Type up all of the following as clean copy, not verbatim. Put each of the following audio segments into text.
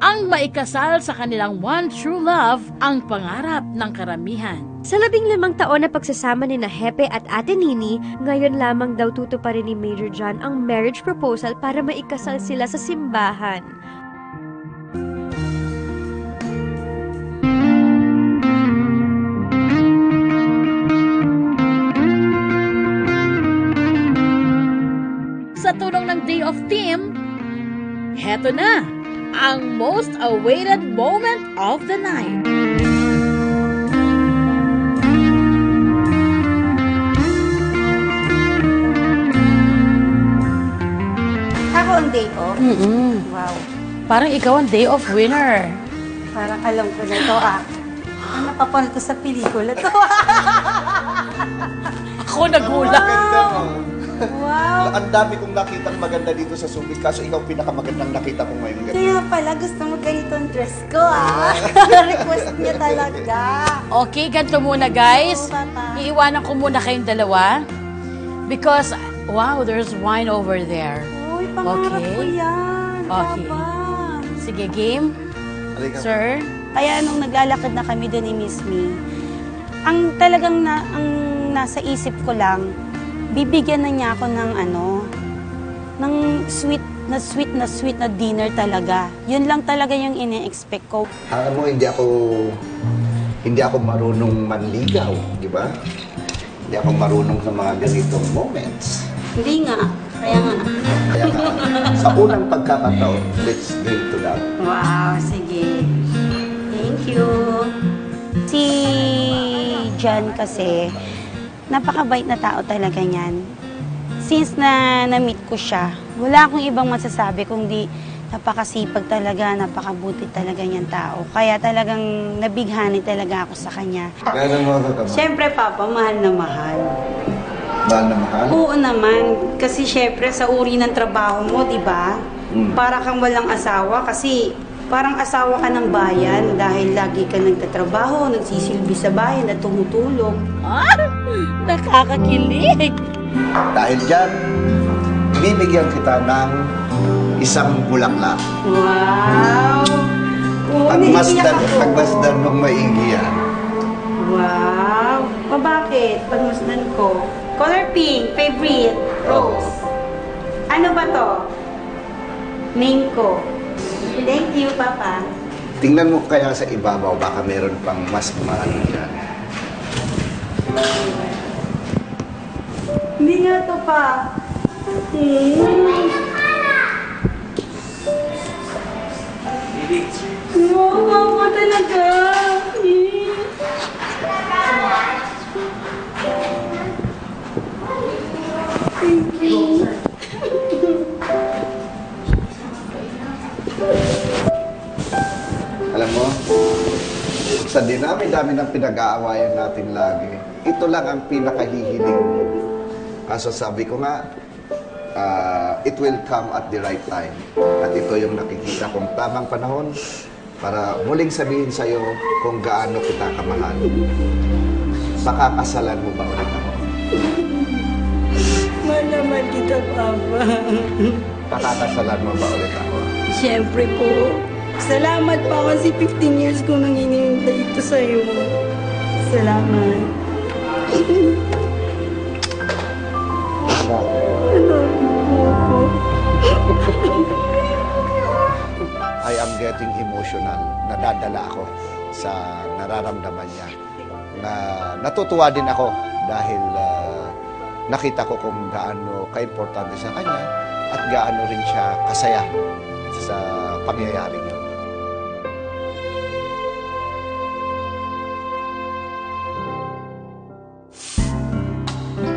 ang maikasal sa kanilang one true love ang pangarap ng karamihan. Sa 15 taon na pagsasama ni Hepe at Ate Nini, ngayon lamang daw tutuparin ni Major John ang marriage proposal para maikasal sila sa simbahan. Sa tulong ng Day of Theme, heto na ang most awaited moment of the night. Ako ang day off? Wow. Parang ikaw ang day off winner. Parang alam ko na ito napapanood ko sa pelikula to. Ako nagulat. Wow. Ang dami kong nakitang maganda dito sa Subic, kaso ikaw pinakamagandang nakita ko ngayon. Kaya pala gusto mo ganito ang dress ko Request niya talaga. Okay, ganito muna guys. Oo, Papa. Iiwanan ko muna kayong dalawa. Because, wow, there's wine over there. Uy, pangarap Okay. ko yan. Okay. Papa. Sige, game. Halika. Sir. Kaya nung naglalakad na kami doon ni Miss Me, ang talagang ang nasa isip ko lang, bibigyan na niya ako ng ng sweet na dinner talaga. Yun lang talaga yung ine-expect ko. Alam mo, hindi ako marunong manligaw, di ba? Hindi ako marunong sa mga ganitong moments. Hindi nga. Kaya nga. Kaya nga, sa unang pagkakataon, let's drink to that. Wow, sige. Thank you. Si John kasi, napakabait na tao talaga niyan. Since na-meet ko siya, wala akong ibang masasabi kundi napakasipag talaga, napakabuti talaga niyang tao. Kaya talagang nabighani talaga ako sa kanya. Kaya mo ka Siyempre, Papa, mahal na mahal. Mahal na mahal? Oo naman. Kasi siyempre, sa uri ng trabaho mo, di ba? Para kang walang asawa kasi parang asawa ka ng bayan dahil lagi ka nagtatrabaho, nagsisilbi sa bayan at tumutulong. Nakakakilig. Dahil dyan, bibigyan kita ng isang bulaklak. Wow! Oo, naiiyak ako. Pagmasdan mong maigi yan. Wow! O bakit? Pagmasdan ko. Color pink, favorite, rose. Ano ba to? Name ko. Thank you, Papa. Tingnan mo kaya sa ibabaw, baka meron pang mas maano dyan. Hindi nga to pa. Wow, wow talaga. Thank you. Alam mo, sa dinami-dami ng pinag-aawayan natin lagi, ito lang ang pinakahihiling mo. Kaso sabi ko nga, it will come at the right time. At ito yung nakikita kong tamang panahon para muling sabihin sa'yo kung gaano kita kamahal. Pakakasalan mo ba ulit ako? Mahal naman kita, Papa. Pakakasalan mo ba ulit ako? Siyempre po. Salamat pa kasi 15 years ko nang hinihintay ito sa'yo. Salamat. I am getting emotional. Nadadala ako sa nararamdaman niya. Natutuwa din ako dahil nakita ko kung gaano ka-importante sa kanya at gaano rin siya kasaya sa pangyayari niyo.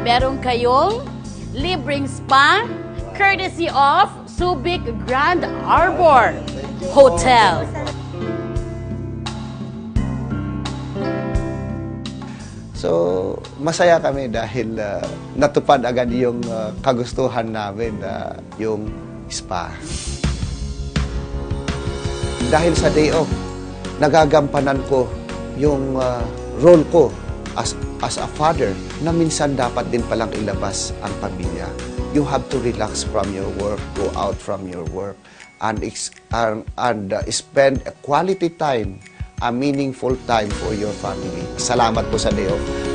Meron kayong libreng spa courtesy of Subic Grand Arbor Hotel. So, masaya kami dahil natupad agad yung kagustuhan namin na yung spa. Dahil sa day off, nagagampanan ko yung role ko as a father na minsan dapat din palang ilabas ang pamilya. You have to relax from your work, go out from your work, and spend a quality time, a meaningful time for your family. Salamat po sa day off.